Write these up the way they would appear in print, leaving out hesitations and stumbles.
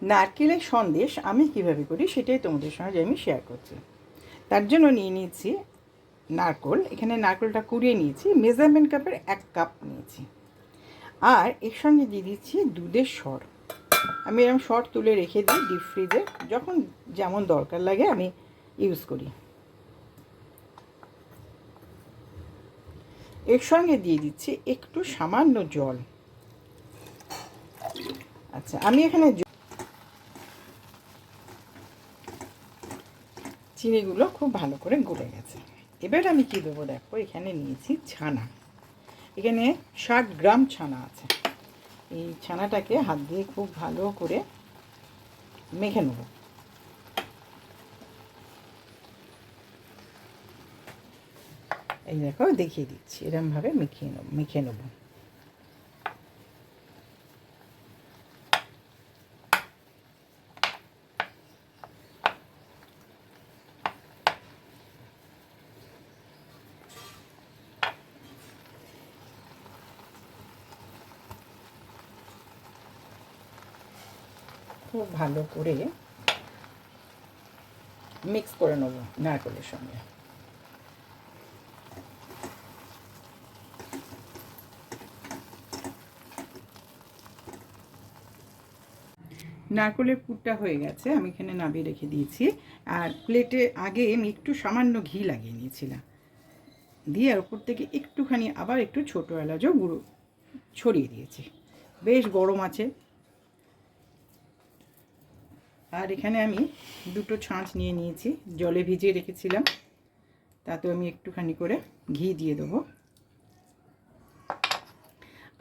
নারকেলের সন্দেশ আমি কিভাবে করি সেটাই তোমাদের সঙ্গে আমি শেয়ার করছি। তার জন্য নিয়ে নিয়েছি নারকেল। এখানে নারকেলটা কুড়িয়ে নিয়েছি, মেজারমেন্ট কাপের 1 কাপ নিয়েছি। আর এর সঙ্গে দিয়ে দিচ্ছি দুধের সর। আমি এরকম সর তুলে রেখে দিই ডিপ ফ্রিজে, যখন যেমন দরকার লাগে আমি ইউজ করি। এর সঙ্গে দিয়ে দিচ্ছি একটু সামান্য জল। আচ্ছা, আমি এখানে চিনিগুলো খুব ভালো করে গলে গেছে। এবার আমি কী দেবো দেখো, এখানে নিয়েছি ছানা। এখানে 60 গ্রাম ছানা আছে। এই ছানাটাকে হাত দিয়ে খুব ভালো করে মেখে নেব। এই দেখো দেখিয়ে দিচ্ছি, এরমভাবে মেখে নেব। খুব ভালো করে মিক্স করে নেব নারকেলের সঙ্গে। নারকেলের পুরটা হয়ে গেছে, আমি এখানে নামিয়ে রেখে দিয়েছি। আর প্লেটে আগে আমি একটু সামান্য ঘি লাগিয়ে নিয়েছিলাম, দিয়ে আর উপর থেকে একটুখানি আবার একটু ছোটো এলাচও গুঁড়ো ছড়িয়ে দিয়েছি। বেশ গরম আছে। আর এখানে আমি 2টো ছাঁচ নিয়ে নিয়েছি, জলে ভিজিয়ে রেখেছিলাম। তাতেও আমি একটুখানি করে ঘি দিয়ে দেবো।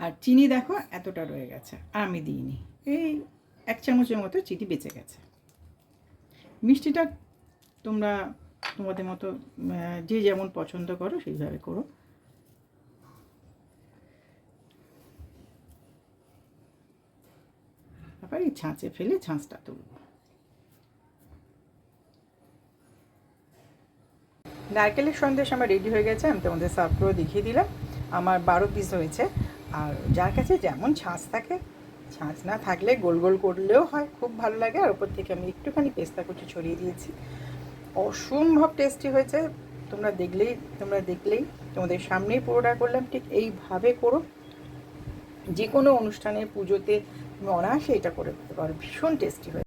আর চিনি দেখো এতটা রয়ে গেছে, আর আমি দিইনি। এই 1 চামচের মতো চিনি বেঁচে গেছে। মিষ্টিটা তোমরা তোমাদের মতো যে যেমন পছন্দ করো সেইভাবে করো। তারপর এই ছাঁচে ফেলে ছাঁচটা তুলব। নারকেলের সন্দেশ আমার রেডি হয়ে গেছে, আমি তোমাদের সার্ভ করে দেখিয়ে দিলাম। আমার 12 পিস হয়েছে। আর যার কাছে যেমন ছাঁচ থাকে, ছাঁচ না থাকলে গোল গোল করলেও হয়, খুব ভালো লাগে। আর ওপর থেকে আমি একটুখানি পেস্তা কুচি ছড়িয়ে দিয়েছি। অসম্ভব টেস্টি হয়েছে। তোমরা দেখলেই তোমাদের সামনেই পুরোটা করলাম। ঠিক এইভাবে করো, যে কোনো অনুষ্ঠানে পুজোতে তুমি অনায়াসে এটা করে দিতে পারো, ভীষণ টেস্টি হয়।